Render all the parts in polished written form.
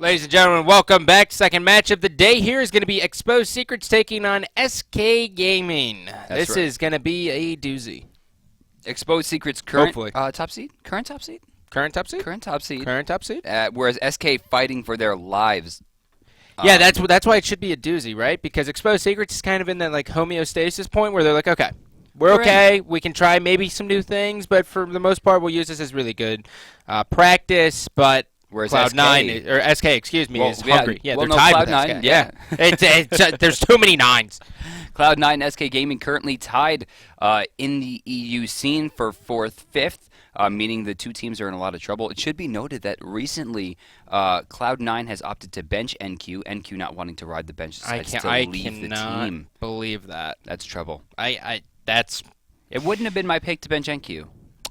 Ladies and gentlemen, welcome back. Second match of the day here is going to be Exposed Secrets taking on SK Gaming. This right. is going to be a doozy. Exposed Secrets current Hopefully. top seed? Current top seed? Current top seed? Current top seed. Current top seed? Whereas SK fighting for their lives. Yeah, that's why it should be a doozy, right? Because Exposed Secrets is kind of in that like homeostasis point where they're like, okay, we're okay. We can try maybe some new things, but for the most part, we'll use this as really good practice. But whereas Cloud9 or SK, excuse me, is hungry. Yeah, well, they're tied with Cloud9, SK. yeah. It's there's too many nines. Cloud9 SK Gaming currently tied in the EU scene for 4th, 5th. Meaning the two teams are in a lot of trouble. It should be noted that recently Cloud9 has opted to bench NQ. NQ not wanting to ride the bench decides to leave the team. Believe that. That's trouble. It wouldn't have been my pick to bench NQ.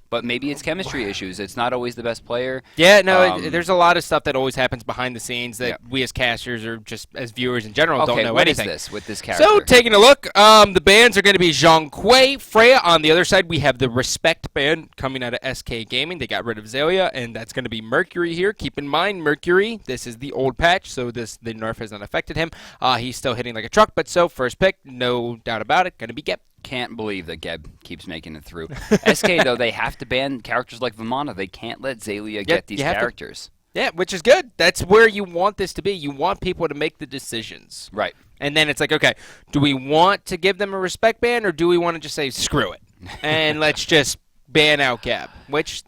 But maybe it's chemistry issues. It's not always the best player. Yeah, no, there's a lot of stuff that always happens behind the scenes that we as casters or just as viewers in general don't know anything. What is this with this character? So, taking a look, the bans are going to be Zhang Kui, Freya. On the other side, we have the Respect ban coming out of SK Gaming. They got rid of Zalia, and that's going to be Mercury here. Keep in mind, Mercury, this is the old patch, so the nerf has not affected him. He's still hitting like a truck, but so, first pick, no doubt about it, going to be Gep. Can't believe that Geb keeps making it through. SK, though, they have to ban characters like Vimana. They can't let Zalia get these characters. Yeah, which is good. That's where you want this to be. You want people to make the decisions. Right. And then it's like, okay, do we want to give them a respect ban, or do we want to just say, screw it, and let's just ban out Geb, which...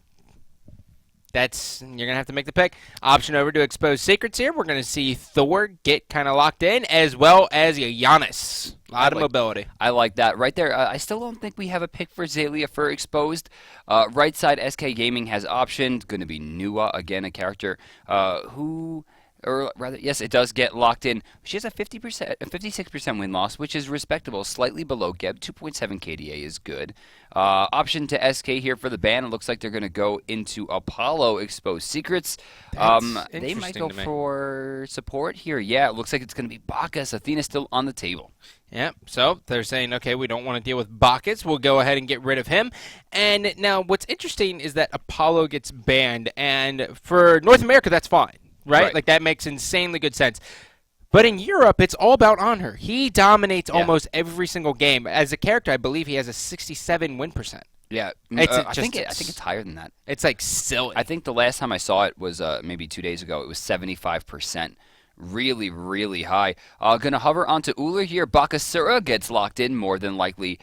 you're going to have to make the pick. Option over to Exposed Secrets here. We're going to see Thor get kind of locked in, as well as Giannis. A lot of mobility. I like that. Right there, I still don't think we have a pick for Zalia for Exposed. Right side, SK Gaming has optioned. Going to be Nua, again, a character who... Or rather, yes, it does get locked in. She has a 56% win-loss, which is respectable, slightly below Geb. 2.7 KDA is good. Option to SK here for the ban. It looks like they're going to go into Apollo Exposed Secrets. They might go for support here. Yeah, it looks like it's going to be Bacchus. Athena's still on the table. Yeah, so they're saying, okay, we don't want to deal with Bacchus. We'll go ahead and get rid of him. And now what's interesting is that Apollo gets banned. And for North America, that's fine. Right? Like, that makes insanely good sense. But in Europe, it's all about Honor. He dominates almost every single game. As a character, I believe he has a 67 win percent. Yeah, I think it's higher than that. It's, like, silly. I think the last time I saw it was maybe 2 days ago. It was 75%. Really, really high. Gonna hover onto Uller here. Bakasura gets locked in, more than likely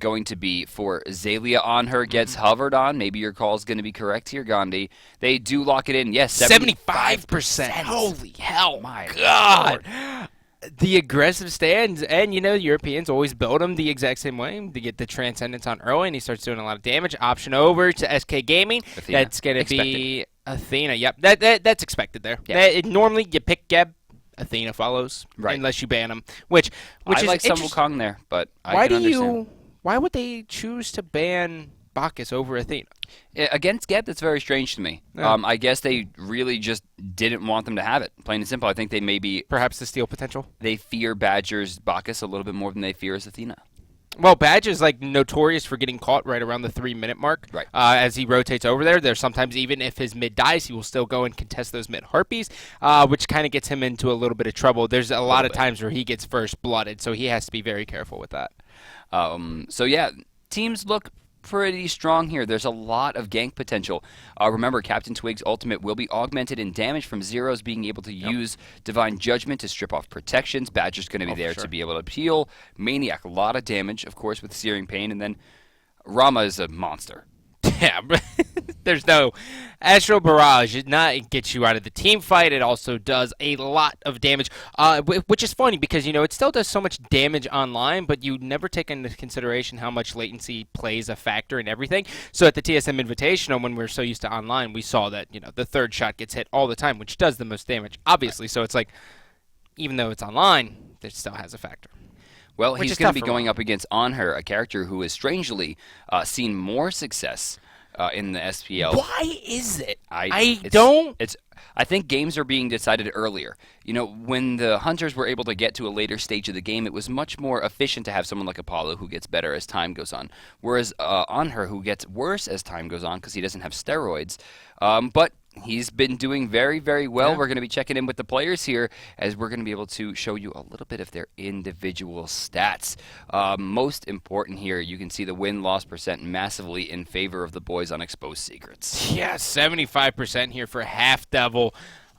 going to be for Zalia on her. Gets hovered on. Maybe your call is going to be correct here, Gandhi. They do lock it in. Yes, 75%. Holy hell. My God. The aggressive stands, and, Europeans always build him the exact same way to get the Transcendence on early, and he starts doing a lot of damage. Option over to SK Gaming. Athena. That's going to be Athena. Yep, that's expected there. Yep. Normally, you pick Geb, Athena follows, unless you ban him. Which I is like Sun Wukong there, but I can understand. Why would they choose to ban Bacchus over Athena? Against Geb, that's very strange to me. Yeah. I guess they really just didn't want them to have it. Plain and simple. I think they maybe... Perhaps the steal potential? They fear Badger's Bacchus a little bit more than they fear his Athena. Well, Badger's notorious for getting caught right around the 3-minute mark. Right. As he rotates over there. There's sometimes, even if his mid dies, he will still go and contest those mid harpies, which kind of gets him into a little bit of trouble. There's a lot of times where he gets first blooded, so he has to be very careful with that. So, yeah, teams look pretty strong here. There's a lot of gank potential. Remember, Captain Twig's ultimate will be augmented in damage from Zeros being able to use Divine Judgment to strip off protections. Badger's going to be there to be able to heal. Maniac, a lot of damage, of course, with Searing Pain. And then Rama is a monster. Yeah, there's no... Astral Barrage did not get you out of the team fight. It also does a lot of damage, which is funny because, it still does so much damage online, but you never take into consideration how much latency plays a factor in everything. So at the TSM Invitational, when we were so used to online, we saw that, the third shot gets hit all the time, which does the most damage, obviously. So it's like, even though it's online, it still has a factor. Well, he's going to be going up against Anher, a character who has strangely seen more success in the SPL. Why is it? I think games are being decided earlier. When the Hunters were able to get to a later stage of the game, it was much more efficient to have someone like Apollo who gets better as time goes on. Whereas Anher, who gets worse as time goes on because he doesn't have steroids. But he's been doing very, very well. Yeah. We're going to be checking in with the players here as we're going to be able to show you a little bit of their individual stats. Most important here, you can see the win-loss percent massively in favor of the boys on Exposed Secrets. Yeah, 75% here for Half Devil.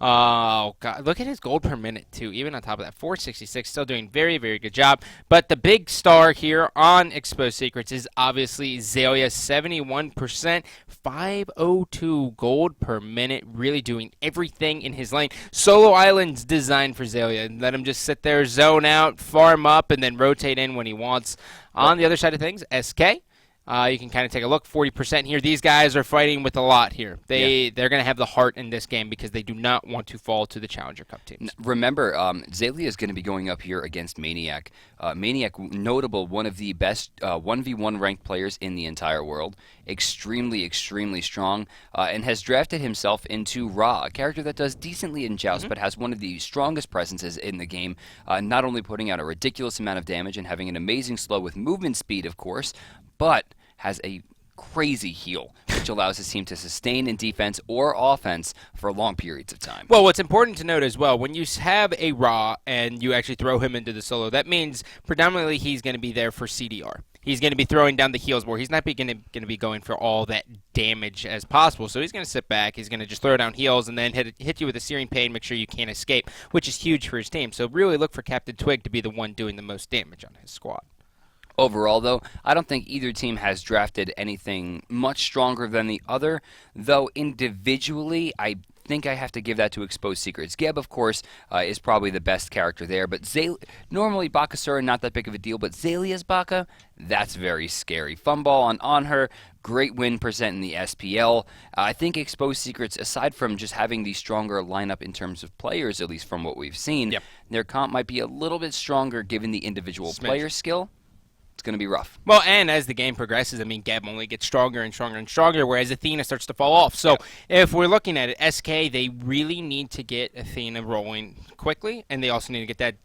Oh, God. Look at his gold per minute, too. Even on top of that, 466. Still doing very, very good job. But the big star here on Exposed Secrets is obviously Zalia, 71%, 502 gold per minute. Really doing everything in his lane. Solo Island's designed for Zalia. Let him just sit there, zone out, farm up, and then rotate in when he wants. On the other side of things, SK. You can kind of take a look, 40% here. These guys are fighting with a lot here. They're going to have the heart in this game because they do not want to fall to the Challenger Cup teams. Remember, Zalia is going to be going up here against Maniac. Maniac, notable, one of the best 1v1 ranked players in the entire world. Extremely, extremely strong, and has drafted himself into Ra, a character that does decently in Joust, but has one of the strongest presences in the game, not only putting out a ridiculous amount of damage and having an amazing slow with movement speed, of course, but has a crazy heal, which allows his team to sustain in defense or offense for long periods of time. Well, what's important to note as well, when you have a Ra and you actually throw him into the solo, that means predominantly he's going to be there for CDR. He's going to be throwing down the heals more. He's not going to be going for all that damage as possible. So he's going to sit back. He's going to just throw down heals and then hit you with a Searing Pain, make sure you can't escape, which is huge for his team. So really look for Captain Twig to be the one doing the most damage on his squad. Overall, though, I don't think either team has drafted anything much stronger than the other, though individually, I think I have to give that to Exposed Secrets. Geb, of course, is probably the best character there, but normally Bakasura, not that big of a deal, but Zalia's Baka, that's very scary. Funball on her, great win percent in the SPL. I think Exposed Secrets, aside from just having the stronger lineup in terms of players, at least from what we've seen, their comp might be a little bit stronger given the individual player skill. It's going to be rough. Well, and as the game progresses, I mean, Geb only gets stronger and stronger and stronger, whereas Athena starts to fall off. So if we're looking at it, SK, they really need to get Athena rolling quickly, and they also need to get that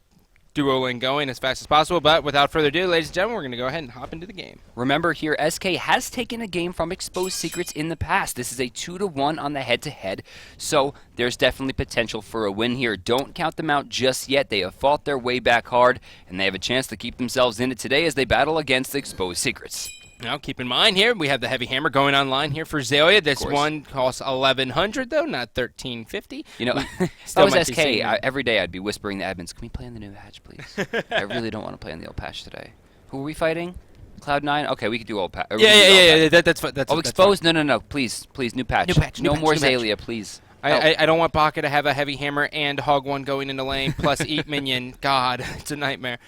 duo lane going as fast as possible. But without further ado, ladies and gentlemen, we're going to go ahead and hop into the game. Remember here, SK has taken a game from Exposed Secrets in the past. This is a 2-1 on the head-to-head, so there's definitely potential for a win here. Don't count them out just yet. They have fought their way back hard, and they have a chance to keep themselves in it today as they battle against Exposed Secrets. Now, keep in mind here, we have the Heavy Hammer going online here for Zalia. This one costs $1,100, though, not $1,350. You know, if I was SK, every day I'd be whispering to admins, can we play on the new patch, please? I really don't want to play on the old patch today. Who are we fighting? Cloud9? Okay, we could do old patch. Yeah. That's fine. Exposed? No. Please, new patch. No more Zalia, please. I don't want Baka to have a Heavy Hammer and Hog 1 going into lane, plus eat minion. God, it's a nightmare.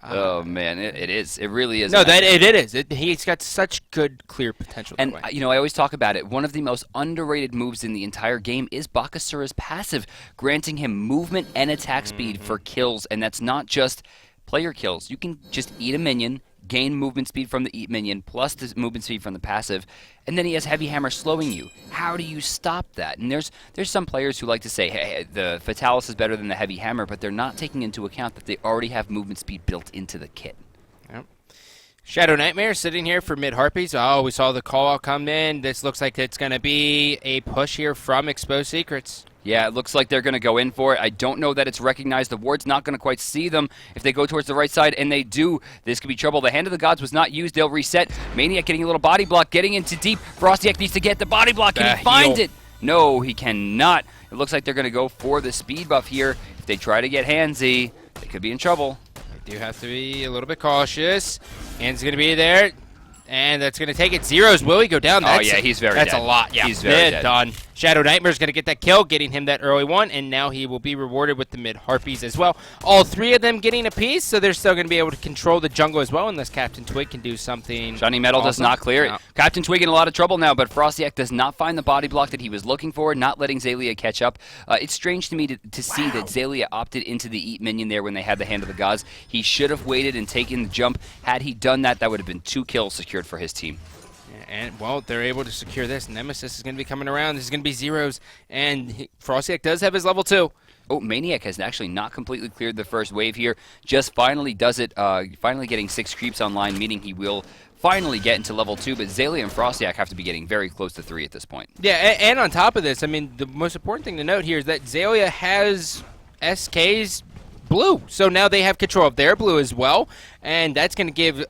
Oh man, it is. It really is. No, it is. He's got such good, clear potential. And you know, I always talk about it. One of the most underrated moves in the entire game is Bakasura's passive, granting him movement and attack speed for kills. And that's not just player kills. You can just eat a minion, gain movement speed from the eat minion, plus the movement speed from the passive, and then he has Heavy Hammer slowing you. How do you stop that? And there's some players who like to say, hey, the Fatalis is better than the Heavy Hammer, but they're not taking into account that they already have movement speed built into the kit. Yep. Shadow Nightmare sitting here for mid Harpies. Oh, we saw the call out come in. This looks like it's going to be a push here from Exposed Secrets. Yeah, it looks like they're going to go in for it. I don't know that it's recognized. The ward's not going to quite see them if they go towards the right side, and they do. This could be trouble. The Hand of the Gods was not used. They'll reset. Maniac getting a little body block, getting into deep. Frostiak needs to get the body block. Can he find it? No, he cannot. It looks like they're going to go for the speed buff here. If they try to get handsy, they could be in trouble. They do have to be a little bit cautious. Hand's going to be there. And that's going to take it. Zeros. Will he go down? He's very dead. That's a lot. Yeah, he's very dead. Done. Shadow Nightmare's going to get that kill, getting him that early one, and now he will be rewarded with the mid Harpies as well. All three of them getting a piece, so they're still going to be able to control the jungle as well, unless Captain Twig can do something. Shiny Metal awesome. Does not clear it. Captain Twig in a lot of trouble now, but Frostiak does not find the body block that he was looking for, not letting Zalia catch up. It's strange to me to see that Zalia opted into the eat minion there when they had the Hand of the Gods. He should have waited and taken the jump. Had he done that, that would have been 2 kills secured for his team. And, well, they're able to secure this. Nemesis is going to be coming around. This is going to be Zeros. And Frostiak does have his level 2. Oh, Maniac has actually not completely cleared the first wave here. Just finally does it, finally getting 6 creeps online, meaning he will finally get into level 2, but Zaylia and Frostiak have to be getting very close to 3 at this point. Yeah, and on top of this, I mean, the most important thing to note here is that Zaylia has SK's blue. So now they have control of their blue as well, and that's going to give,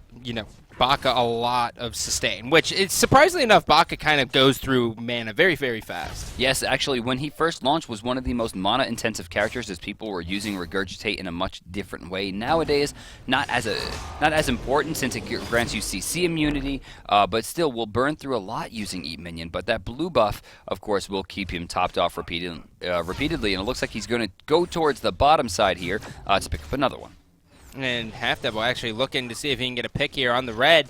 Baka a lot of sustain, which is surprisingly enough, Baka kind of goes through mana very, very fast. Yes, actually, when he first launched, was one of the most mana-intensive characters, as people were using Regurgitate in a much different way. Nowadays, not as important since it grants you CC immunity, but still will burn through a lot using Eat Minion. But that blue buff, of course, will keep him topped off repeatedly, and it looks like he's going to go towards the bottom side here to pick up another one. And Half Devil actually looking to see if he can get a pick here on the red,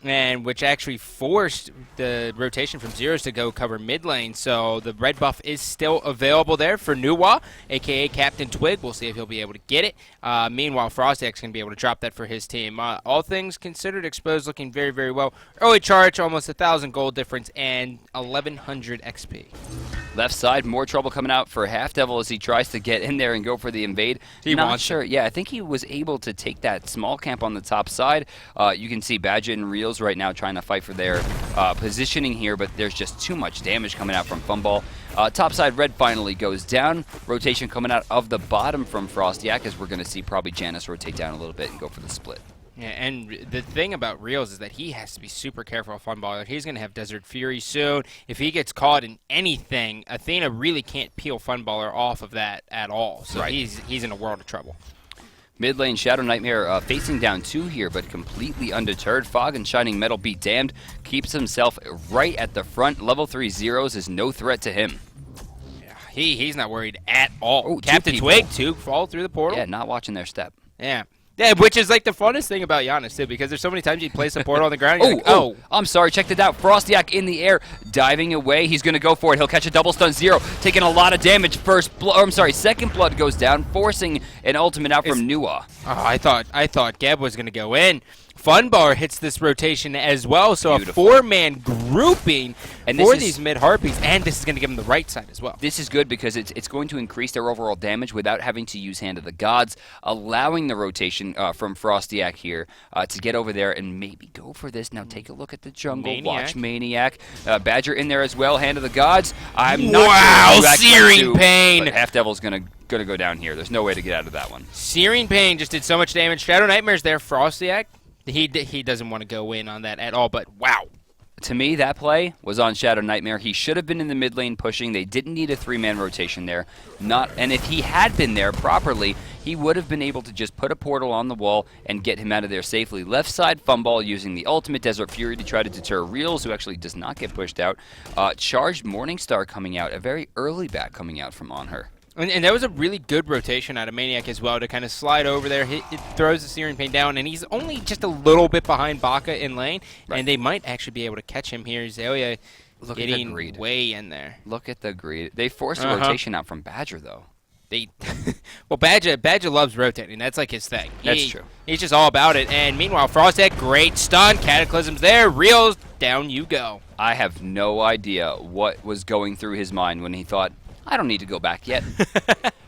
and which actually forced the rotation from Zeros to go cover mid lane. So the red buff is still available there for Nuwa, a.k.a. Captain Twig. We'll see if he'll be able to get it. Meanwhile, Frostiak's going to be able to drop that for his team. All things considered, Exposed looking very, very well. Early charge, almost 1,000 gold difference, and 1,100 XP. Left side, more trouble coming out for Half Devil as he tries to get in there and go for the invade. He Not wants sure. Yeah, I think he was able to take that small camp on the top side. You can see Badger and Reels right now trying to fight for their positioning here, but there's just too much damage coming out from Funball. Top side, red finally goes down. Rotation coming out of the bottom from Frostiak, as we're going to see probably Janus rotate down a little bit and go for the split. Yeah, and the thing about Reels is that he has to be super careful of Funballer. He's going to have Desert Fury soon. If he gets caught in anything, Athena really can't peel Funballer off of that at all. So right. he's in a world of trouble. Mid lane, Shadow Nightmare facing down 2 here, but completely undeterred. Fog and Shining Metal be damned. Keeps himself right at the front. Level 3 Zeros is no threat to him. Yeah, he's not worried at all. Oh, Captain Twig, too, fall through the portal. Yeah, not watching their step. Yeah. Yeah, which is like the funnest thing about Giannis, too, because there's so many times he plays a portal on the ground. And you're like, I'm sorry. Check it out. Frostiak in the air, diving away. He's going to go for it. He'll catch a double stun. Zero, taking a lot of damage. Second blood goes down, forcing an ultimate out from Nuwa. Oh, I thought Geb was going to go in. Funbar hits this rotation as well, so Beautiful. A 4-man grouping for these mid-harpies, and this is going to give them the right side as well. This is good because it's going to increase their overall damage without having to use Hand of the Gods, allowing the rotation from Frostiak here to get over there and maybe go for this. Now take a look at the jungle. Maniac. Watch Maniac. Badger in there as well. Hand of the Gods. I'm Wow, not sure Searing Pain. But Half Devil's going to go down here. There's no way to get out of that one. Searing Pain just did so much damage. Shadow Nightmare's there. Frostiak, he doesn't want to go in on that at all, but wow. To me, that play was on Shadow Nightmare. He should have been in the mid lane pushing. They didn't need a 3-man rotation there. And if he had been there properly, he would have been able to just put a portal on the wall and get him out of there safely. Left side, Funball using the ultimate Desert Fury to try to deter Reels, who actually does not get pushed out. Charged Morningstar coming out, a very early back coming out from on her. And that was a really good rotation out of Maniac as well to kind of slide over there. It throws the Searing Pain down, and he's only just a little bit behind Baka in lane, right. And they might actually be able to catch him here. Zaylia getting way in there. Look at the greed. They forced a rotation out from Badger, though. Well, Badger loves rotating. That's like his thing. That's true. He's just all about it. And meanwhile, Frostek, great stun. Cataclysm's there. Reels, down you go. I have no idea what was going through his mind when he thought, I don't need to go back yet.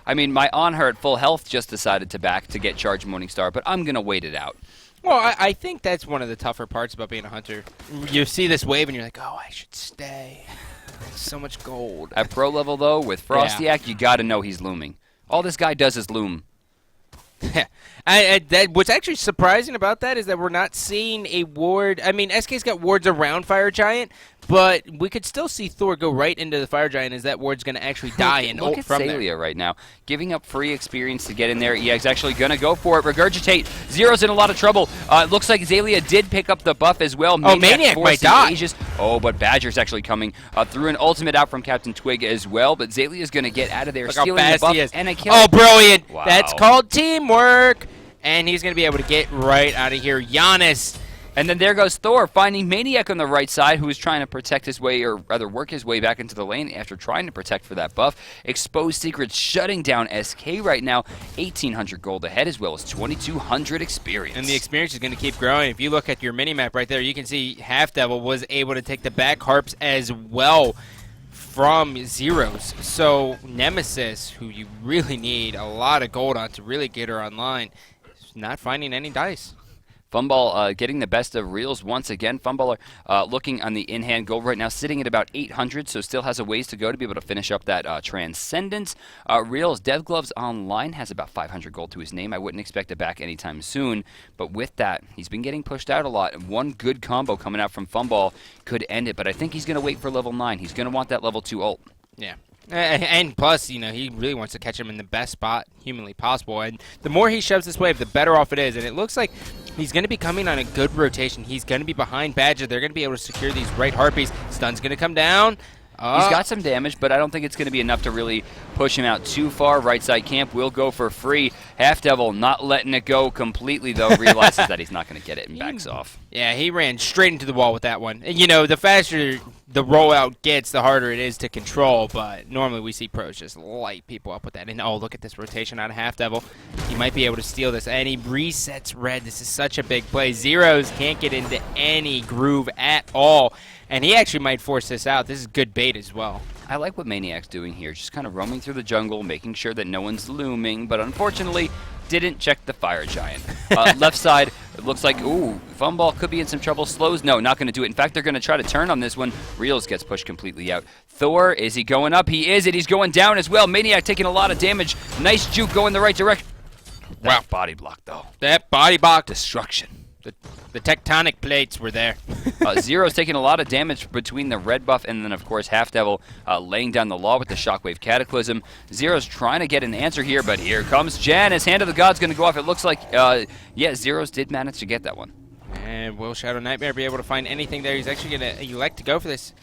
I mean, my on her at full health just decided to back to get Charged Morningstar, but I'm going to wait it out. Well, I think that's one of the tougher parts about being a hunter. You see this wave and you're like, oh, I should stay. So much gold. At pro level, though, with Frostiak, you got to know he's looming. All this guy does is loom. What's actually surprising about that is that we're not seeing a ward. I mean, SK's got wards around Fire Giant, but we could still see Thor go right into the Fire Giant as that ward's going to actually die and ult from there. Look at Zaylia right now, giving up free experience to get in there. EA's actually going to go for it. Regurgitate. Zero's in a lot of trouble. It looks like Zaylia did pick up the buff as well. Maniac might die. But Badger's actually coming through an ultimate out from Captain Twig as well. But Zaylia's going to get out of there, stealing the buff and a kill. Oh, brilliant. Wow. That's called teamwork. And he's going to be able to get right out of here. Giannis. And then there goes Thor, finding Maniac on the right side, who is trying to protect his way, or rather work his way back into the lane after trying to protect for that buff. Exposed Secrets shutting down SK right now. 1,800 gold ahead, as well as 2,200 experience. And the experience is going to keep growing. If you look at your mini-map right there, you can see Half Devil was able to take the back harps as well from Zeros. So Nemesis, who you really need a lot of gold on to really get her online, is not finding any dice. Funball getting the best of Reels once again. Funballer looking on the in-hand gold right now, sitting at about 800, so still has a ways to go to be able to finish up that Transcendence. Reels Dev Gloves Online has about 500 gold to his name. I wouldn't expect it back anytime soon, but with that, he's been getting pushed out a lot. One good combo coming out from Funball could end it, but I think he's going to wait for level 9. He's going to want that level 2 ult. Yeah. And plus, you know, he really wants to catch him in the best spot humanly possible. And the more he shoves this wave, the better off it is. And it looks like he's going to be coming on a good rotation. He's going to be behind Badger. They're going to be able to secure these right harpies. Stun's going to come down. He's got some damage, but I don't think it's going to be enough to really push him out too far. Right side camp will go for free. Half Devil not letting it go completely, though, realizes that he's not going to get it and backs off. Yeah, he ran straight into the wall with that one. And, you know, the faster the rollout gets, the harder it is to control, but normally we see pros just light people up with that. And, oh, look at this rotation out of Half Devil. He might be able to steal this, and he resets red. This is such a big play. Zeros can't get into any groove at all, and he actually might force this out. This is good bait as well. I like what Maniac's doing here, just kind of roaming through the jungle, making sure that no one's looming, but unfortunately didn't check the Fire Giant. Left side, it looks like, ooh, Funball could be in some trouble. Slows, no, not going to do it. In fact, they're going to try to turn on this one. Reels gets pushed completely out. Thor, is he going up? He is, and he's going down as well. Maniac taking a lot of damage. Nice juke going the right direction. Wow, body block, though. That body block. Destruction. The tectonic plates were there. Zero's taking a lot of damage between the red buff and then, of course, Half Devil laying down the law with the Shockwave Cataclysm. Zero's trying to get an answer here, but here comes Jan. His Hand of the God's going to go off. It looks like, yeah, Zero's did manage to get that one. And will Shadow Nightmare be able to find anything there? He's actually going to elect to go for this.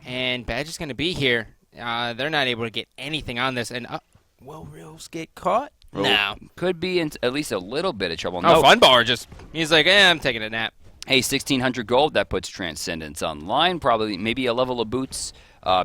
And Badge is going to be here. They're not able to get anything on this. And will Reels get caught? No. Could be in at least a little bit of trouble. No, Funballer just, he's like, I'm taking a nap. Hey, 1,600 gold, that puts Transcendence online. Probably maybe a level of boots,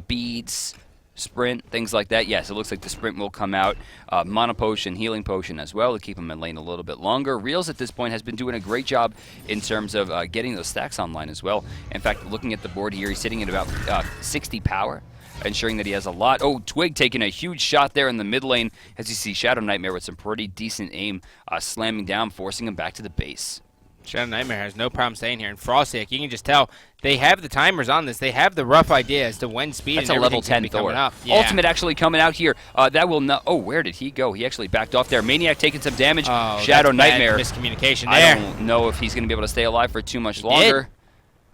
beads, sprint, things like that. Yes, it looks like the sprint will come out. Mana Potion, Healing Potion as well to keep him in lane a little bit longer. Reels at this point has been doing a great job in terms of getting those stacks online as well. In fact, looking at the board here, he's sitting at about 60 power. Ensuring that he has a lot. Oh, Twig taking a huge shot there in the mid lane as you see Shadow Nightmare with some pretty decent aim slamming down, forcing him back to the base. Shadow Nightmare has no problem staying here. And Frosty, you can just tell they have the timers on this. They have the rough idea as to when speed That's and a level everything's 10 coming Thor. up. Yeah. Ultimate actually coming out here. That will not. Oh, where did he go? He actually backed off there. Maniac taking some damage. Oh, Shadow that's bad Nightmare. miscommunication there. I don't know if he's going to be able to stay alive for too much longer.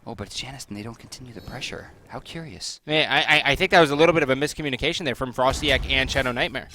Oh, but it's Janice, and they don't continue the pressure. How curious. Yeah, I think that was a little bit of a miscommunication there from Frostiak and Shadow Nightmare.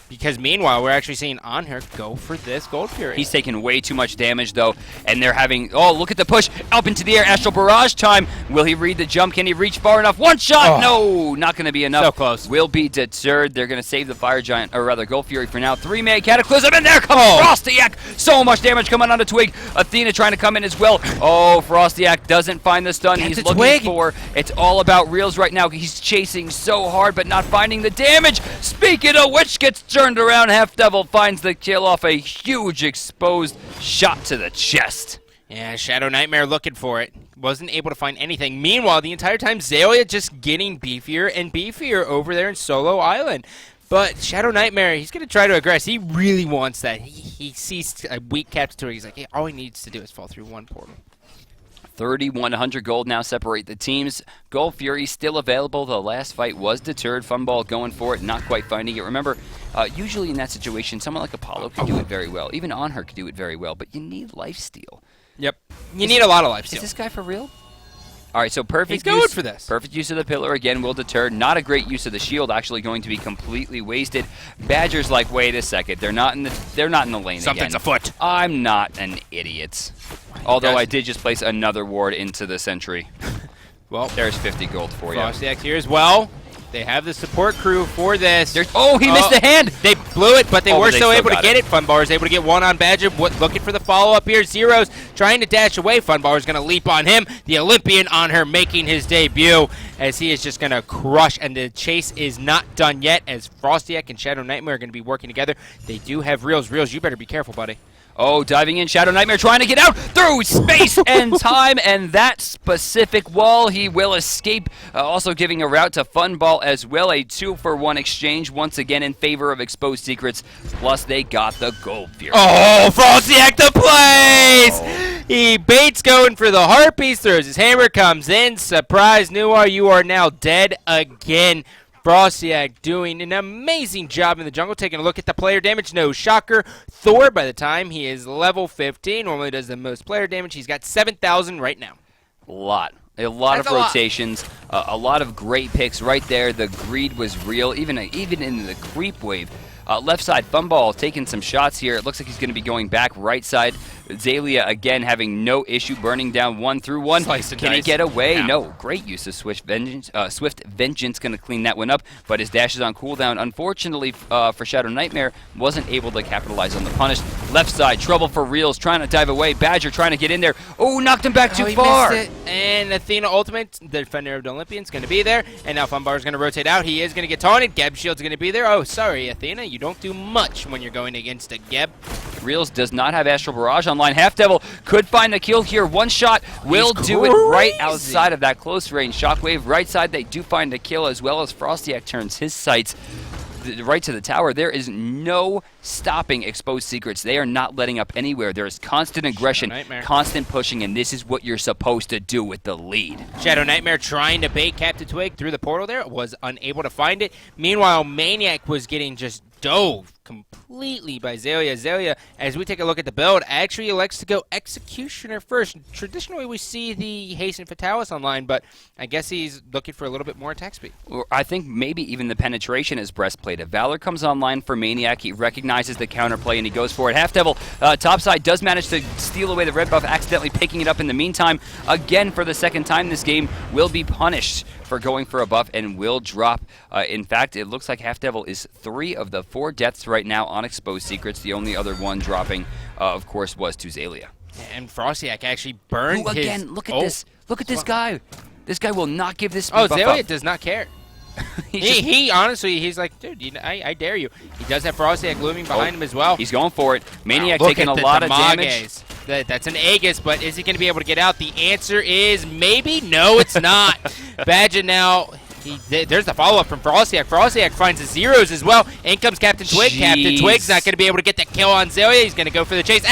Because meanwhile, we're actually seeing Anher go for this Gold Fury. He's taking way too much damage, though, and they're having... Oh, look at the push. Up into the air. Astral Barrage time. Will he read the jump? Can he reach far enough? One shot! Oh. No, not going to be enough. So close. Will be deterred. They're going to save the Fire Giant, or rather, Gold Fury for now. 3-man Cataclysm, and there comes Frostiak. So much damage coming onto Twig. Athena trying to come in as well. Oh, Frostiak doesn't find the stun he's looking Twig. for. It's all about Reels right now. He's chasing so hard, but not finding the damage. Speaking of which, gets turned around. Half Devil finds the kill off a huge exposed shot to the chest. Yeah, Shadow Nightmare looking for it. Wasn't able to find anything. Meanwhile, the entire time, Zalia just getting beefier and beefier over there in Solo Island. But Shadow Nightmare, he's going to try to aggress. He really wants that. He sees a weak capture to it. He's like, hey, all he needs to do is fall through one portal. 3,100 gold now separate the teams. Gold Fury still available. The last fight was deterred. Funball going for it, not quite finding it. Remember, usually in that situation, someone like Apollo could do it very well. Even Anher could do it very well, but you need lifesteal. Yep. You need a lot of lifesteal. Is this guy for real? All right, so perfect He's going for this. Perfect use of the pillar again will deter. Not a great use of the shield, actually going to be completely wasted. Badger's like, wait a second, they're not in the lane Something's again. afoot. I'm not an idiot. Although I did just place another ward into the sentry. Well, there's 50 gold for you. Frostiak here as well. They have the support crew for this. Oh, he missed the hand! They blew it, but they were still able to get it. Funbar is able to get one on Badger. Looking for the follow-up here. Zero's trying to dash away. Funbar is going to leap on him. The Olympian on her making his debut as he is just going to crush. And the chase is not done yet as Frostiak and Shadow Nightmare are going to be working together. They do have Reels. Reels, you better be careful, buddy. Oh, diving in, Shadow Nightmare trying to get out through space and time, and that specific wall he will escape. Also giving a route to Funball as well. A 2-for-1 exchange once again in favor of Exposed Secrets. Plus, they got the Gold Fury. Oh, Frostiak the plays! He baits going for the heart piece, throws his hammer, comes in. Surprise, Noir, you are now dead again. Frostiak doing an amazing job in the jungle. Taking a look at the player damage. No shocker. Thor, by the time he is level 15, normally does the most player damage. He's got 7,000 right now. A lot That's of rotations, a lot of great picks right there. The greed was real, even in the creep wave. Left side, Funball taking some shots here. It looks like he's going to be going back right side. Zalia again having no issue burning down 1 through 1. Can he get away? Yeah. No. Great use of Swift Vengeance. Swift Vengeance going to clean that one up, but his dash is on cooldown. Unfortunately for Shadow Nightmare, wasn't able to capitalize on the punish. Left side, trouble for Reels, trying to dive away. Badger trying to get in there. Oh, knocked him back too far. Missed it. And Athena Ultimate, the defender of the Olympians, going to be there. And now Funbar is going to rotate out. He is going to get taunted. Geb Shield's going to be there. Oh, sorry, Athena. You don't do much when you're going against a Geb. Reels does not have Astral Barrage online. Half Devil could find the kill here. One shot will do it right outside of that close range. Shockwave right side. They do find the kill, as well as Frostiak turns his sights right to the tower. There is no stopping Exposed Secrets. They are not letting up anywhere. There is constant aggression, constant pushing, and this is what you're supposed to do with the lead. Shadow Nightmare trying to bait Captain Twig through the portal there, was unable to find it. Meanwhile, Maniac was getting just dove completely by Zalia. Zalia, as we take a look at the build, actually elects to go Executioner first. Traditionally, we see the Hasten Fatalis online, but I guess he's looking for a little bit more attack speed. Or I think maybe even the penetration is breastplate. If Valor comes online for Maniac, he recognizes the counterplay and he goes for it. Half Devil, topside, does manage to steal away the red buff, accidentally picking it up in the meantime. Again, for the second time this game, will be punished for going for a buff and will drop. In fact, it looks like Half Devil is 3 of the 4 deaths right now on Exposed Secrets. The only other one dropping, of course, was to Zalia. And Frostiak actually burned his... Again, look at this. Look at this guy. This guy will not give this Oh, buff Zalia up. does not care. He he honestly, he's like, dude, I dare you. He does have Frostiak looming behind him as well. He's going for it. Maniac Wow, taking a lot of damage. That's an Aegis, but is he going to be able to get out? The answer is maybe. No, it's not. Badger now... there's the follow-up from Frostiak. Frostiak finds the zeros as well. In comes Captain Twig. Jeez. Captain Twig's not going to be able to get the kill on Zalia. He's going to go for the chase.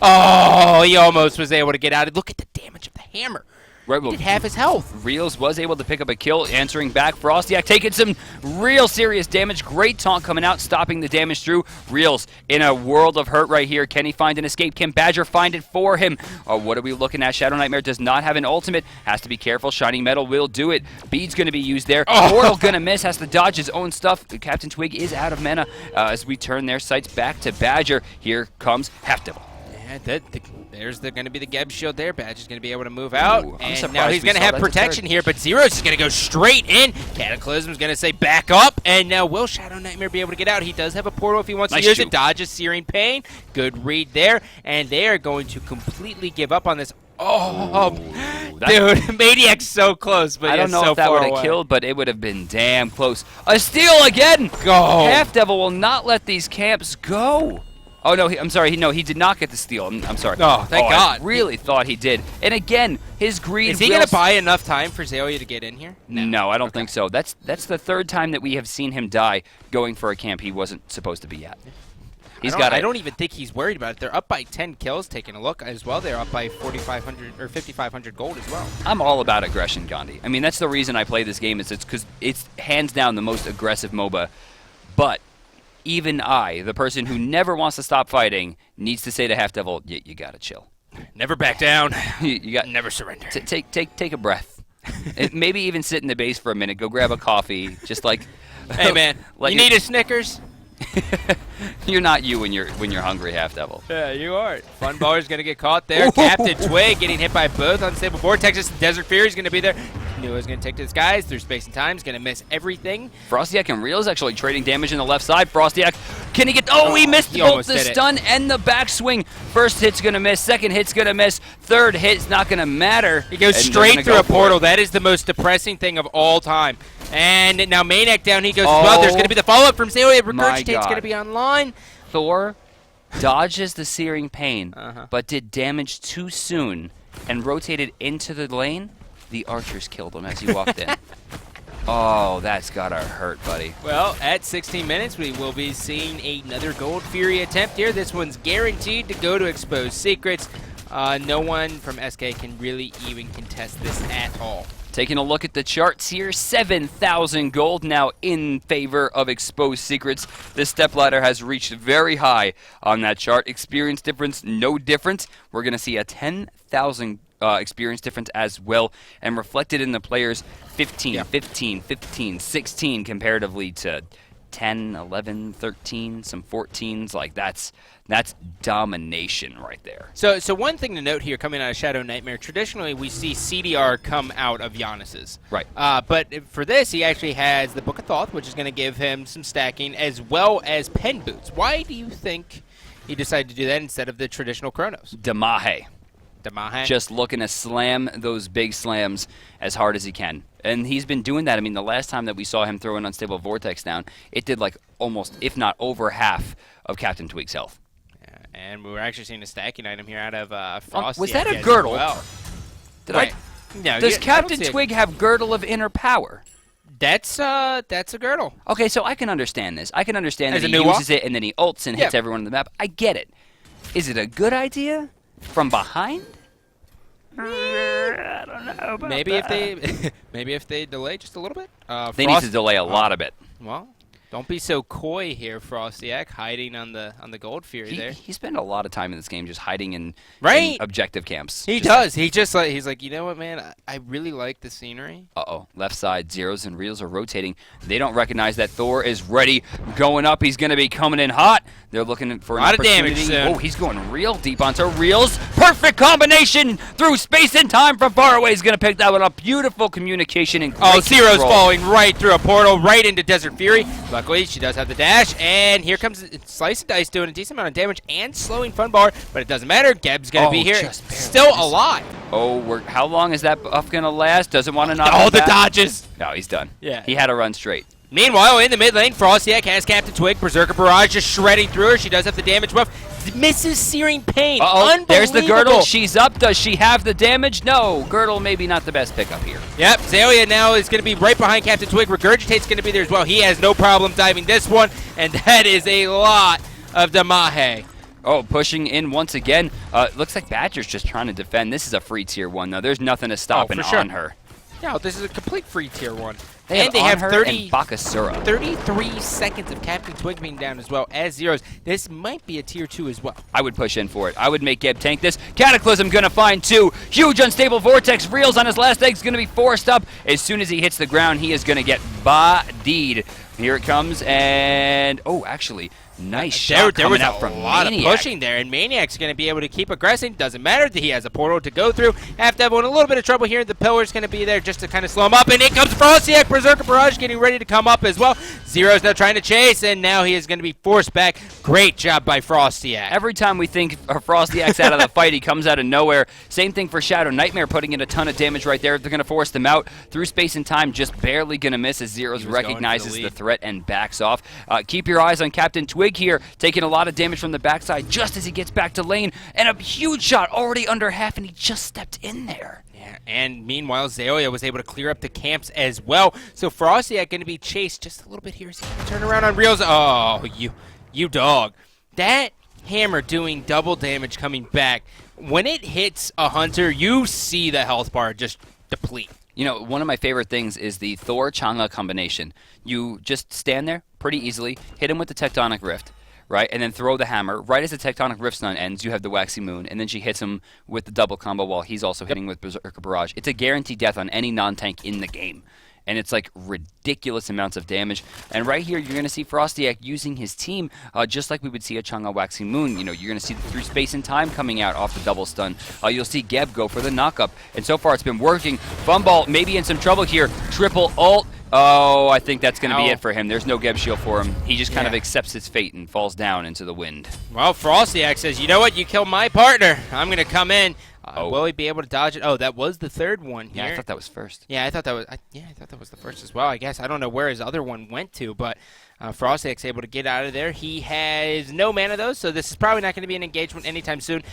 Oh, he almost was able to get out. Look at the damage of the hammer. Right, He did half his health. Reels was able to pick up a kill, answering back. Frostiak taking some real serious damage. Great taunt coming out, stopping the damage through. Reels in a world of hurt right here. Can he find an escape? Can Badger find it for him? What are we looking at? Shadow Nightmare does not have an ultimate. Has to be careful. Shining Metal will do it. Bead's going to be used there. Portal going to miss. Has to dodge his own stuff. Captain Twig is out of mana as we turn their sights back to Badger. Here comes Half Devil. Yeah, there's going to be the Geb shield there. Badger's going to be able to move out. Ooh, and now he's going to have protection here, but Zeros is going to go straight in. Cataclysm's going to say back up. And now will Shadow Nightmare be able to get out? He does have a portal if he wants to use it. Dodges Searing Pain. Good read there. And they are going to completely give up on this. Oh, dude, Maniac's so close, but I don't know so if that would have killed, but it would have been damn close. A steal again! Go! Half Devil will not let these camps go. Oh, no, I'm sorry. No, he did not get the steal. I'm sorry. Oh, thank God. I really thought he did. And again, his greed... Is he going to buy enough time for Zalia to get in here? No, I don't think so. That's the third time that we have seen him die going for a camp he wasn't supposed to be at. I don't even think he's worried about it. They're up by 10 kills, taking a look as well. They're up by 4,500 or 5,500 gold as well. I'm all about aggression, Gandhi. I mean, that's the reason I play this game. It's because it's hands down the most aggressive MOBA. But even I, the person who never wants to stop fighting, needs to say to Half Devil, you gotta chill. Never back down. you got never surrender. Take a breath. Maybe even sit in the base for a minute. Go grab a coffee. Just like, hey man, you need a Snickers? You're not you when you're hungry, Half Devil. Yeah, you are. Funballer's gonna get caught there. Captain Twig getting hit by both unstable vortexes. Desert Fury's gonna be there. Nua's gonna take to the skies through space and time. He's gonna miss everything. Frostiak and Reel's actually trading damage in the left side. Frostiak, can he get? Oh, he missed both the stun and the backswing. First hit's gonna miss. Second hit's gonna miss. Third hit's not gonna matter. He goes straight through a portal. That is the most depressing thing of all time. And now Maniac down he goes as well. There's going to be the follow-up from Zalia. Regurgitate's going to be online. Thor dodges the Searing Pain, but did damage too soon and rotated into the lane. The archers killed him as he walked in. Oh, that's gotta hurt, buddy. Well, at 16 minutes, we will be seeing another Gold Fury attempt here. This one's guaranteed to go to Exposed Secrets. No one from SK can really even contest this at all. Taking a look at the charts here, 7,000 gold now in favor of Exposed Secrets. This stepladder has reached very high on that chart. Experience difference, no difference. We're going to see a 10,000 experience difference as well, and reflected in the players 15, 15, 15, 16 comparatively to 10, 11, 13, some 14s. Like that's domination right there. So one thing to note here, coming out of Shadow Nightmare, traditionally we see CDR come out of Giannis's. Right. But for this, he actually has the Book of Thoth, which is going to give him some stacking, as well as Pen Boots. Why do you think he decided to do that instead of the traditional Chronos? Damahe. Just looking to slam those big slams as hard as he can. And he's been doing that. I mean, the last time that we saw him throw an Unstable Vortex down, it did like almost, if not over half of Captain Twig's health. Yeah, and we were actually seeing a stacking item here out of Frosty. Was that a girdle? Well. Right. No, Does Captain Twig have Girdle of Inner Power? That's a girdle. Okay, so I can understand this. I can understand As that a he new uses it and then he ults and hits everyone on the map. I get it. Is it a good idea? From behind? I don't know about maybe that. if they delay just a little bit. They need to delay a lot of it. Well, don't be so coy here, Frostyak, hiding on the Gold Fury there. He spent a lot of time in this game just hiding in objective camps. He does. He's like, you know what, man? I really like the scenery. Uh-oh. Left side, zeros and reels are rotating. They don't recognize that Thor is ready. Going up. He's going to be coming in hot. They're looking for an opportunity. A lot of damage soon. Oh, he's going real deep onto reels. Perfect combination through space and time from far away. He's going to pick that one up. Beautiful communication and great Zero's control. falling right through a portal, right into Desert Fury. Luckily, she does have the dash, and here comes Slice and Dice doing a decent amount of damage and slowing Funbar, but it doesn't matter. Geb's going to be here, still alive. Oh, how long is that buff going to last? Doesn't want to knock All him the back? dodges. No, he's done. Yeah. He had to run straight. Meanwhile, in the mid lane, Frosty has Captain Twig, Berserker Barrage just shredding through her. She does have the damage buff. Misses Searing Pain. Uh-oh, there's the Girdle. She's up. Does she have the damage? No. Girdle maybe not the best pickup here. Yep, Zalia now is going to be right behind Captain Twig. Regurgitate's going to be there as well. He has no problem diving this one, and that is a lot of Damahe. Oh, pushing in once again. Looks like Badger's just trying to defend. This is a free tier 1, though. There's nothing to stop on her. No, this is a complete free tier 1. They have 33 seconds of Captain Twig being down as well as zeros. This might be a tier 2 as well. I would push in for it. I would make Geb tank this. Cataclysm gonna find 2. Huge unstable vortex. Reels on his last egg's gonna be forced up. As soon as he hits the ground, he is gonna get bodied. Here it comes, and actually, nice shot there was out from a lot Maniac. of pushing there, and Maniac's going to be able to keep aggressing. Doesn't matter that he has a portal to go through. Have to have one a little bit of trouble here. The pillar's going to be there just to kind of slow him up, and in comes Frosty. Berserker Barrage getting ready to come up as well. Zero's now trying to chase, and now he is going to be forced back. Great job by Frosty. Every time we think Frosty-X out of the fight, he comes out of nowhere. Same thing for Shadow Nightmare, putting in a ton of damage right there. They're going to force them out through space and time, just barely going to miss as Zeros recognizes the threat and backs off. Keep your eyes on Captain Twig here, taking a lot of damage from the backside just as he gets back to lane, and a huge shot already under half, and he just stepped in there. Yeah, and meanwhile, Zaoya was able to clear up the camps as well. So Frosty going to be chased just a little bit here. Is he going to turn around on Reels? Oh, you dog. That hammer doing double damage coming back. When it hits a hunter, you see the health bar just deplete. You know, one of my favorite things is the Thor-Chang'e combination. You just stand there pretty easily, hit him with the Tectonic Rift, right, and then throw the hammer. Right as the Tectonic Rift stun ends, you have the Waxy Moon, and then she hits him with the double combo while he's also hitting with Berserker Barrage. It's a guaranteed death on any non-tank in the game. And it's like ridiculous amounts of damage. And right here, you're going to see Frosty using his team just like we would see a Chang'e Waxing Moon. You know, you're going to see through space and time coming out off the double stun. You'll see Geb go for the knockup. And so far, it's been working. Fumball maybe in some trouble here. Triple ult. Oh, I think that's going to be it for him. There's no Geb shield for him. He just kind of accepts his fate and falls down into the wind. Well, Frosty says, you know what? You killed my partner. I'm going to come in. Will he be able to dodge it? Oh, that was the third one here. Yeah, I thought that was first. Yeah, I thought that was the first as well. I guess I don't know where his other one went to, but Frostak's able to get out of there. He has no mana though, so this is probably not going to be an engagement anytime soon.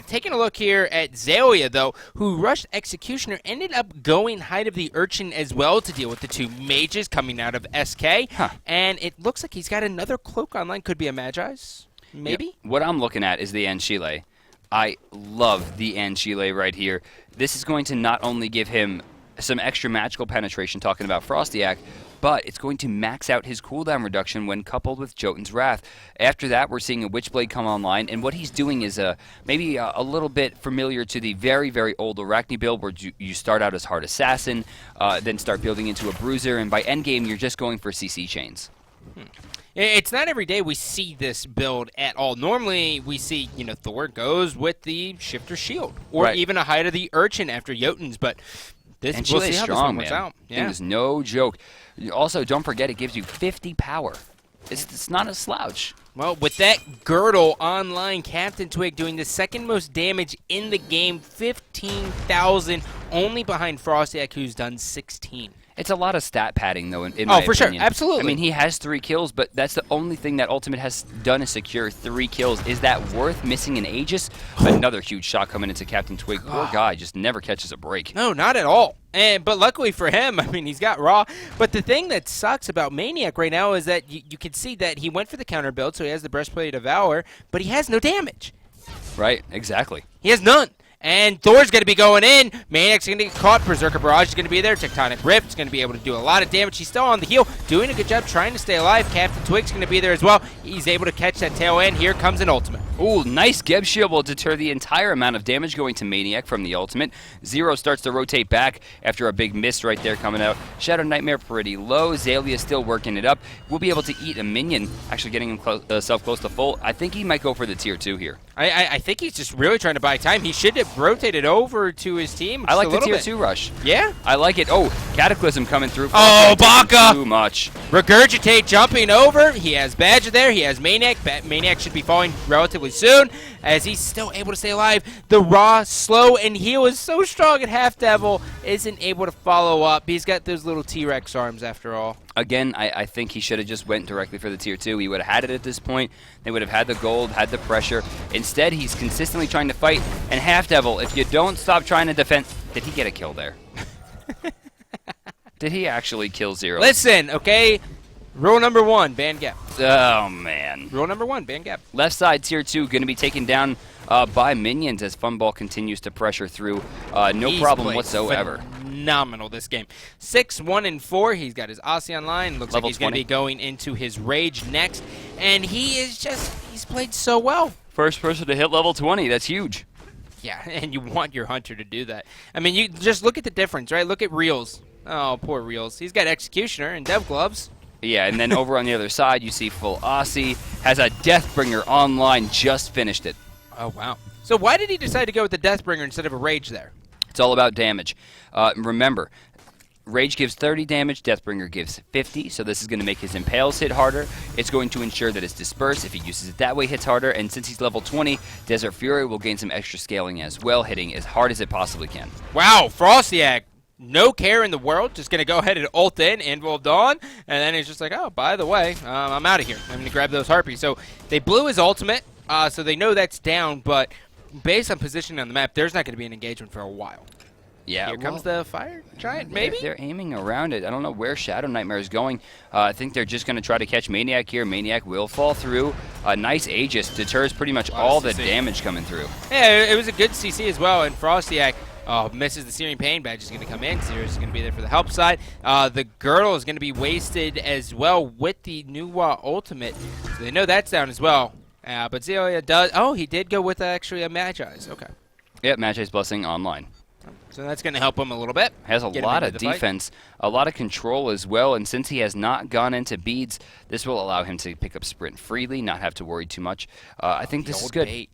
Taking a look here at Zaoya though, who rushed Executioner, ended up going Height of the Urchin as well to deal with the two mages coming out of SK, and it looks like he's got another cloak online. Could be a Magi's, maybe. Yeah, what I'm looking at is the Enchile. I love the Anchile right here. This is going to not only give him some extra magical penetration, talking about Frostiak, but it's going to max out his cooldown reduction when coupled with Jotun's Wrath. After that, we're seeing a Witchblade come online, and what he's doing is maybe a little bit familiar to the very, very old Arachne build, where you start out as Hard Assassin, then start building into a Bruiser, and by endgame, you're just going for CC chains. It's not every day we see this build at all. Normally, we see, Thor goes with the Shifter Shield, or even a Hide of the Urchin after Jotun's, but this, And we'll Chile's see how strong, this one works man. out. Thing Yeah. is no joke. Also, don't forget, it gives you 50 power. It's not a slouch. Well, with that girdle online, Captain Twig doing the second most damage in the game, 15,000, only behind Frostiak, who's done 16. It's a lot of stat padding, though, in my for sure. opinion. Absolutely. I mean, he has 3 kills, but that's the only thing that Ultimate has done is secure 3 kills. Is that worth missing an Aegis? Another huge shot coming into Captain Twig. Poor guy just never catches a break. No, not at all. But luckily for him, I mean, he's got Raw. But the thing that sucks about Maniac right now is that you can see that he went for the counter build, so he has the Breastplate of Devour, but he has no damage. Right, exactly. He has none. And Thor's going to be going in. Maniac's going to get caught. Berserker Barrage is going to be there. Tectonic Rift is going to be able to do a lot of damage. He's still on the heel, doing a good job trying to stay alive. Captain Twig's going to be there as well. He's able to catch that tail end. Here comes an ultimate. Ooh, nice Geb Shield will deter the entire amount of damage going to Maniac from the ultimate. Zero starts to rotate back after a big miss right there coming out. Shadow Nightmare pretty low. Zaylia still working it up. We'll be able to eat a minion, actually getting himself close to full. I think he might go for the tier 2 here. I think he's just really trying to buy time. He should have rotated over to his team. I like the tier bit. 2 rush. Yeah? I like it. Oh, Cataclysm coming through. Oh, Baka! Too much. Regurgitate jumping over. He has Badger there. He has Maniac. Maniac should be falling relatively soon as he's still able to stay alive. The raw, slow, and heal is so strong at Half Devil. Isn't able to follow up. He's got those little T-Rex arms after all. Again, I think he should have just went directly for the tier 2. He would have had it at this point. They would have had the gold, had the pressure. Instead, he's consistently trying to fight. And Half Devil, if you don't stop trying to defend... Did he get a kill there? Did he actually kill Zero? Listen, okay? Rule number 1, ban gap. Oh, man. Rule number 1, ban gap. Left side tier 2 going to be taken down by minions as Funball continues to pressure through. No problem whatsoever. Phenomenal this game. 6, 1, and 4. He's got his Aussie online. Looks Level like he's going to 20. be going into his Rage next. And he's played so well. First person to hit level 20. That's huge. Yeah, and you want your Hunter to do that. I mean, you just look at the difference, right? Look at Reels. Oh, poor Reels. He's got Executioner and Dev Gloves. Yeah, and then over on the other side, you see full Aussie. Has a Deathbringer online. Just finished it. Oh, wow. So why did he decide to go with the Deathbringer instead of a Rage there? It's all about damage. Remember, Rage gives 30 damage, Deathbringer gives 50, so this is going to make his Impales hit harder. It's going to ensure that his Disperse, if he uses it that way, hits harder, and since he's level 20, Desert Fury will gain some extra scaling as well, hitting as hard as it possibly can. Wow, Frostiak, no care in the world, just going to go ahead and ult in, Anvil of Dawn, and then he's just like, oh, by the way, I'm out of here. I'm going to grab those Harpies. So they blew his ultimate, so they know that's down, but based on positioning on the map, there's not going to be an engagement for a while. Yeah, Here comes the Fire Giant, maybe? They're aiming around it. I don't know where Shadow Nightmare is going. I think they're just going to try to catch Maniac here. Maniac will fall through. A nice Aegis deters pretty much all the damage coming through. Yeah, it was a good CC as well, and Frostiak misses the Searing Pain. Badge is going to come in. Sirius is going to be there for the help side. The Girdle is going to be wasted as well with the new ultimate, so they know that's down as well. But Zelia does... Oh, he did go with actually a Magi's. Okay. Yep, Magi's Blessing online. So that's going to help him a little bit. Has a lot of defense, a lot of control as well, and since he has not gone into beads, this will allow him to pick up sprint freely, not have to worry too much. I think this is good. Bait.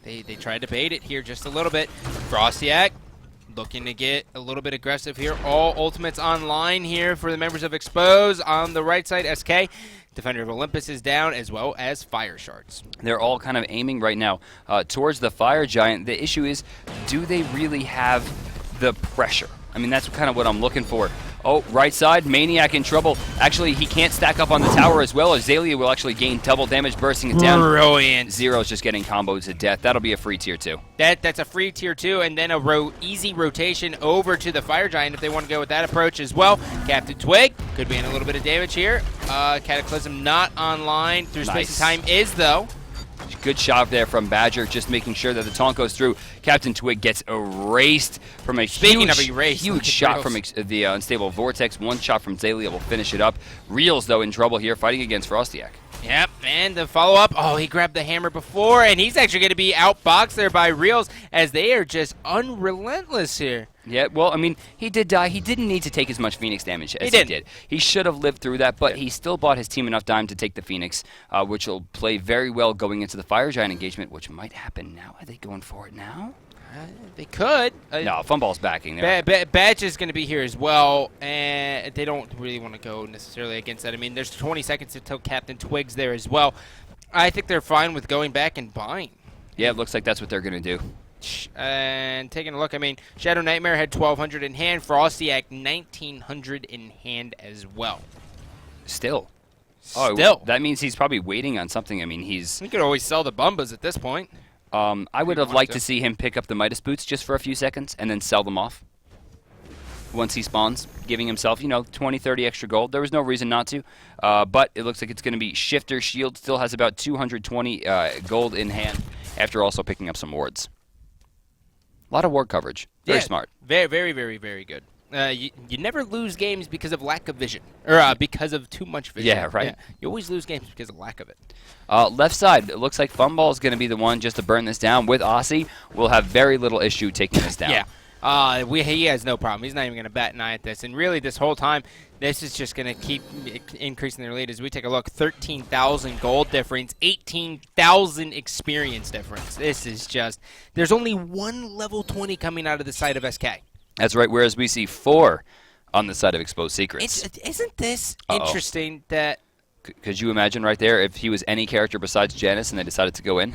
They tried to bait it here just a little bit. Frostiak looking to get a little bit aggressive here. All ultimates online here for the members of Expose. On the right side, SK. Defender of Olympus is down, as well as Fire Shards. They're all kind of aiming right now towards the Fire Giant. The issue is, do they really have the pressure? I mean, that's kind of what I'm looking for. Oh, right side, Maniac in trouble. Actually, he can't stack up on the tower as well, as Zaylia will actually gain double damage, bursting it down. Brilliant. Zero's just getting combos to death. That'll be a free tier 2. That's a free tier 2, and then a easy rotation over to the Fire Giant if they want to go with that approach as well. Captain Twig could be in a little bit of damage here. Cataclysm not online. Through Space and Time is, though. Good shot there from Badger, just making sure that the taunt goes through. Captain Twig gets erased from a Speaking of erased, huge shot from the Unstable Vortex. One shot from Zalia will finish it up. Reels, though, in trouble here, fighting against Frostiak. Yep, and the follow-up, oh, he grabbed the hammer before, and he's actually going to be outboxed there by Reels, as they are just unrelentless here. Yeah, well, I mean, he did die. He didn't need to take as much Phoenix damage as he did. He should have lived through that, but he still bought his team enough time to take the Phoenix, which will play very well going into the Fire Giant engagement, which might happen now. Are they going for it now? They could. No, Funball's backing. Badge is going to be here as well, and they don't really want to go necessarily against that. I mean, there's 20 seconds until Captain Twig's there as well. I think they're fine with going back and buying. Yeah, it looks like that's what they're going to do. And taking a look, I mean, Shadow Nightmare had 1,200 in hand. Frostiak, 1,900 in hand as well. Still. Still. That means he's probably waiting on something. I mean, he's... He could always sell the Bumbas at this point. I would have liked to see him pick up the Midas boots just for a few seconds and then sell them off once he spawns, giving himself, 20, 30 extra gold. There was no reason not to, but it looks like it's going to be Shifter. Shield still has about 220 gold in hand after also picking up some wards. A lot of ward coverage. Very smart. Very, very, very, very good. You never lose games because of lack of vision, or because of too much vision. Yeah, right. Yeah. You always lose games because of lack of it. Left side, it looks like Funball is going to be the one just to burn this down. With Aussie, we'll have very little issue taking this down. Yeah. He has no problem. He's not even going to bat an eye at this. And really, this whole time, this is just going to keep increasing their lead. As we take a look, 13,000 gold difference, 18,000 experience difference. This is just, there's only one level 20 coming out of the side of SK. That's right, whereas we see 4 on the side of Exposed Secrets. Isn't this interesting that... Could you imagine right there if he was any character besides Janice and they decided to go in?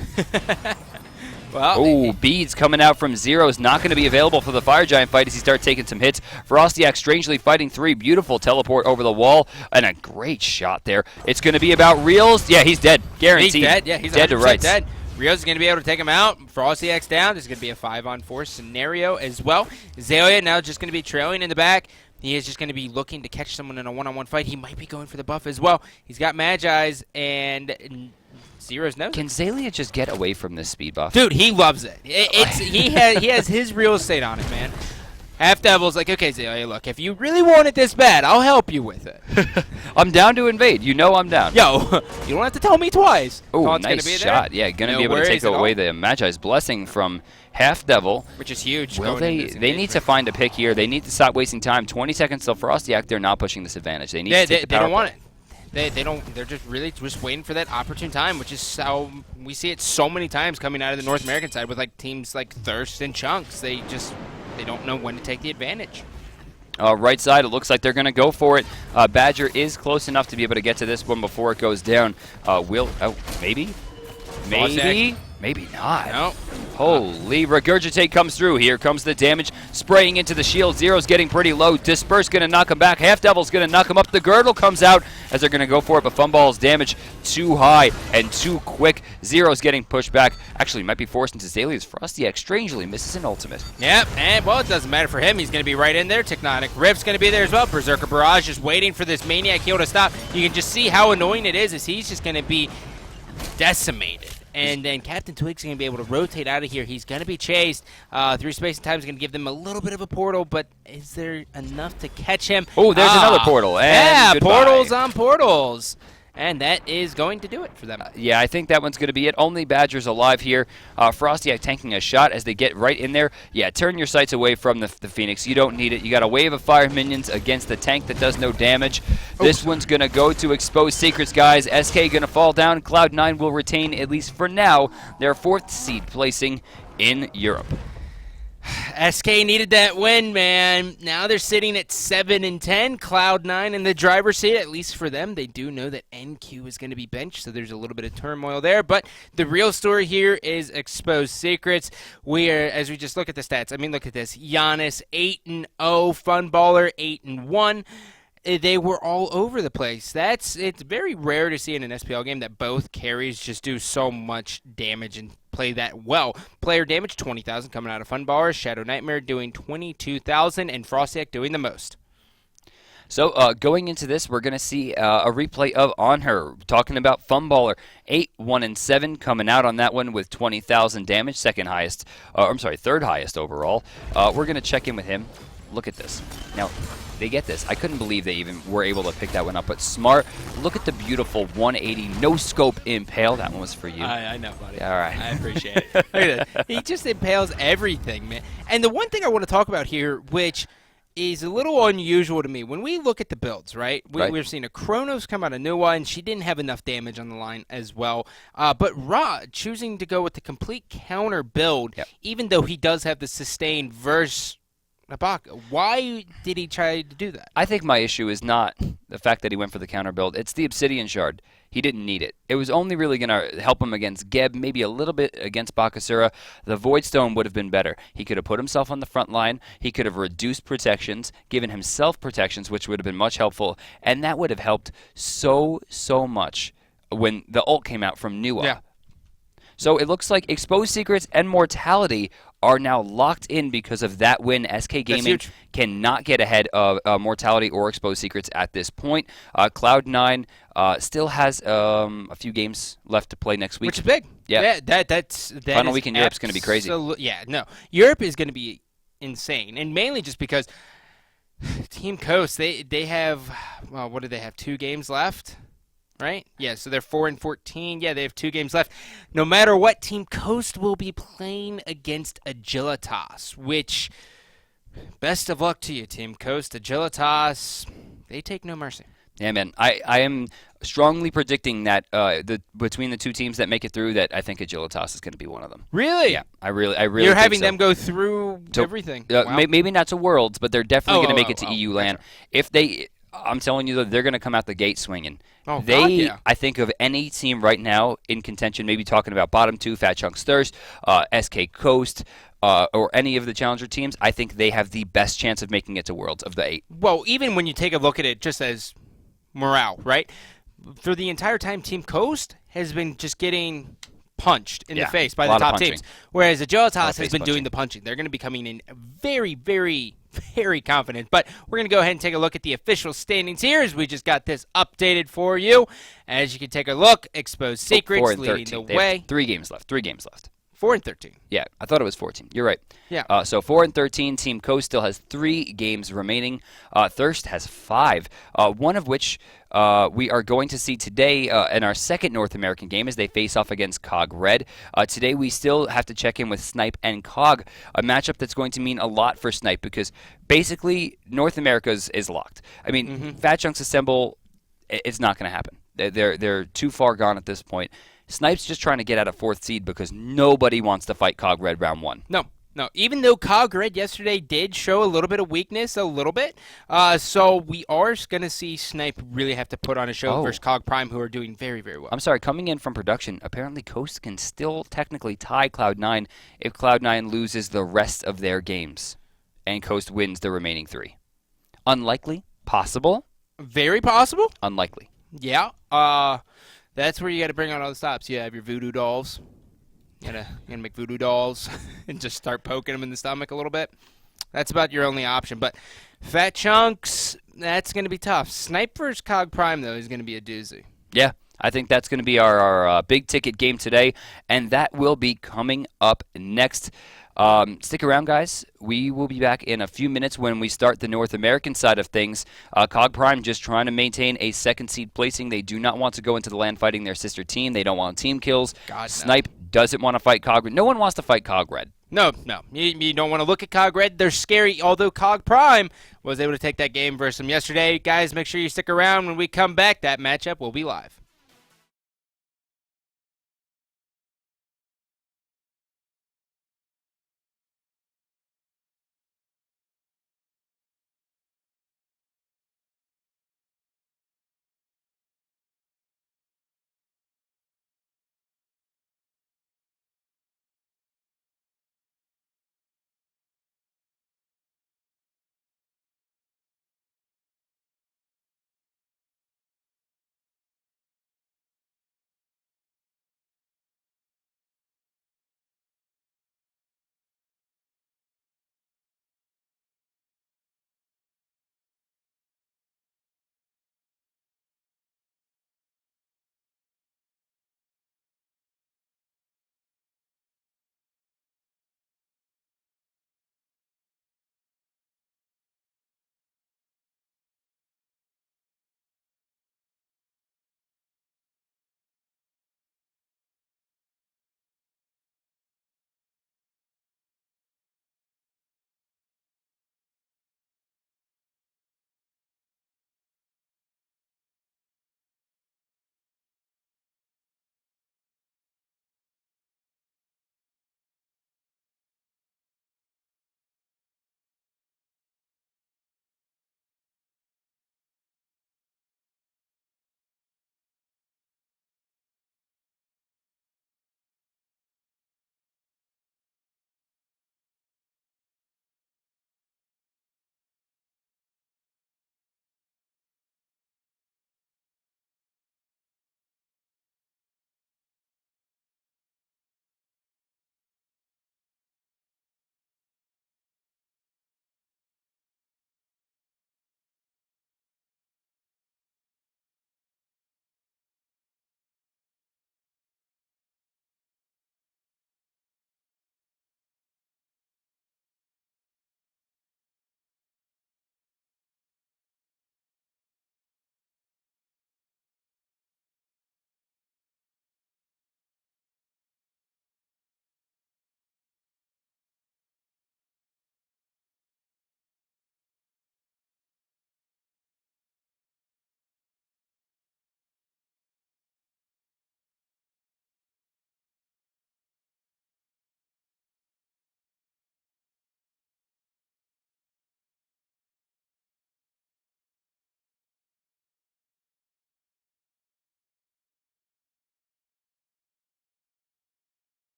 Well, beads coming out from Zero is not going to be available for the Fire Giant fight as he starts taking some hits. Frostiak strangely fighting 3. Beautiful teleport over the wall and a great shot there. It's going to be about Reels. Yeah, he's dead. Guaranteed. He's dead. Yeah, he's dead to rights. Dead. Rio's going to be able to take him out. Frostiak's down. There's going to be a 5-on-4 scenario as well. Zalia now just going to be trailing in the back. He is just going to be looking to catch someone in a one-on-one fight. He might be going for the buff as well. He's got Magi's and Zero's nose. Can Zalia just get away from this speed buff? Dude, he loves it. He has his real estate on it, man. Half Devil's like, okay, Zalia, look, if you really want it this bad, I'll help you with it. I'm down to invade. You know I'm down. Yo, you don't have to tell me twice. Oh, nice shot. Yeah, going to be able to take away the Magi's Blessing from Half Devil. Which is huge. Well, they need to find a pick here. They need to stop wasting time. 20 seconds till Frostiak. They're not pushing this advantage. They need to take the power They don't want it. They don't. They're just really just waiting for that opportune time, which is how we see it so many times coming out of the North American side with like teams like Thirst and Chunks. They don't know when to take the advantage. Right side, it looks like they're going to go for it. Badger is close enough to be able to get to this one before it goes down. Maybe? Maybe not. No. Holy, Regurgitate comes through. Here comes the damage spraying into the shield. Zero's getting pretty low. Disperse going to knock him back. Half Devil's going to knock him up. The Girdle comes out as they're going to go for it, but Funball's damage too high and too quick. Zero's getting pushed back. Actually, might be forced into Zalia's. Frostiak strangely misses an ultimate. Yep, and well, it doesn't matter for him. He's going to be right in there. Tectonic Rift's going to be there as well. Berserker Barrage just waiting for this Maniac heal to stop. You can just see how annoying it is as he's just going to be decimated. And then Captain Twig's going to be able to rotate out of here. He's going to be chased. Through space and time is going to give them a little bit of a portal, but is there enough to catch him? Oh, there's another portal. And yeah, goodbye. Portals on portals. And that is going to do it for them. Yeah, I think that one's going to be it. Only Badger's alive here. Frostiak tanking a shot as they get right in there. Yeah, turn your sights away from the Phoenix. You don't need it. You got a wave of fire minions against the tank that does no damage. This one's going to go to Exposed Secrets, guys. SK going to fall down. Cloud9 will retain, at least for now, their 4th seed placing in Europe. SK needed that win, man. Now they're sitting at 7-10. Cloud9 in the driver's seat. At least for them, they do know that NQ is going to be benched, so there's a little bit of turmoil there. But the real story here is Exposed Secrets. We are, as we just look at the stats, I mean, look at this. Giannis 8-0, Funballer 8-1. They were all over the place. It's very rare to see in an SPL game that both carries just do so much damage and play that well. Player damage, 20,000 coming out of Funballer. Shadow Nightmare doing 22,000, and Frostiak doing the most. So going into this, we're going to see a replay of On Her, talking about Funballer. 8, 1, and 7 coming out on that one with 20,000 damage, second highest, third highest overall. We're going to check in with him. Look at this. Now, they get this. I couldn't believe they even were able to pick that one up, but smart. Look at the beautiful 180 no-scope impale. That one was for you. I know, buddy. All right. I appreciate it. Look at that. He just impales everything, man. And the one thing I want to talk about here, which is a little unusual to me, when we look at the builds, right? We've seen a Kronos come out of Nuwa, and she didn't have enough damage on the line as well. But Ra choosing to go with the complete counter build, even though he does have the sustained verse Ibaka. Why did he try to do that? I think my issue is not the fact that he went for the counter build. It's the Obsidian Shard. He didn't need it. It was only really going to help him against Geb, maybe a little bit against Bakasura. The Void Stone would have been better. He could have put himself on the front line. He could have reduced protections, given himself protections, which would have been much helpful. And that would have helped so much when the ult came out from Nuwa. Yeah. So it looks like Exposed Secrets and Mortality are now locked in because of that win. SK Gaming cannot get ahead of Mortality or Exposed Secrets at this point. Cloud9 still has a few games left to play next week. Which is big. Yeah. That Final week in Europe's going to be crazy. Yeah, no. Europe is going to be insane. And mainly just because Team Coast, they have, well, what do they have, 2 games left? Right? Yeah, so they're 4 and 14. Yeah, they have 2 games left. No matter what, Team Coast will be playing against Agilitas, which, best of luck to you, Team Coast. Agilitas, they take no mercy. Yeah, man. I am strongly predicting that between the two teams that make it through, that I think Agilitas is going to be one of them. Really? Yeah, I really You're think having so. them go through everything. Wow. Maybe not to Worlds, but they're definitely going to make it to EU LAN. Gotcha. If they, I'm telling you, they're going to come out the gate swinging. Oh, God, yeah. I think of any team right now in contention, maybe talking about bottom 2, Fat Chunks Thirst, SK Coast, or any of the challenger teams, I think they have the best chance of making it to Worlds of the 8. Well, even when you take a look at it just as morale, right? For the entire time, Team Coast has been just getting punched in the face by the top teams, whereas Agilitas has been doing the punching. They're going to be coming in very, very, very confident. But we're going to go ahead and take a look at the official standings here as we just got this updated for you. As you can take a look, Exposed Secrets leading the way. 3 games left. 3 games left. 4 and 13. Yeah, I thought it was 14. You're right. Yeah. So 4 and 13. Team Coast still has 3 games remaining. Thirst has 5. One of which we are going to see today in our second North American game as they face off against COG Red. Today we still have to check in with Snipe and COG, a matchup that's going to mean a lot for Snipe because basically North America is locked. I mean, Fat Chunks Assemble, it's not going to happen. They're too far gone at this point. Snipe's just trying to get out of 4th seed because nobody wants to fight COG Red round 1. No. Even though COG Red yesterday did show a little bit of weakness, so we are going to see Snipe really have to put on a show versus COG Prime, who are doing very, very well. I'm sorry, coming in from production, apparently Coast can still technically tie Cloud9 if Cloud9 loses the rest of their games and Coast wins the remaining 3. Unlikely? Possible? Very possible? Unlikely. Yeah. That's where you got to bring on all the stops. You have your voodoo dolls. You gotta make voodoo dolls and just start poking them in the stomach a little bit. That's about your only option. But Fat Chunks, that's going to be tough. Snipe vs. COG Prime, though, is going to be a doozy. Yeah, I think that's going to be our big ticket game today, and that will be coming up next. Stick around, guys. We will be back in a few minutes when we start the North American side of things. COG Prime just trying to maintain a 2nd seed placing. They do not want to go into the LAN fighting their sister team. They don't want team kills. Snipe doesn't want to fight COG Red. No one wants to fight COG Red. No. You don't want to look at COG Red. They're scary, although COG Prime was able to take that game versus them yesterday. Guys, make sure you stick around. When we come back, that matchup will be live.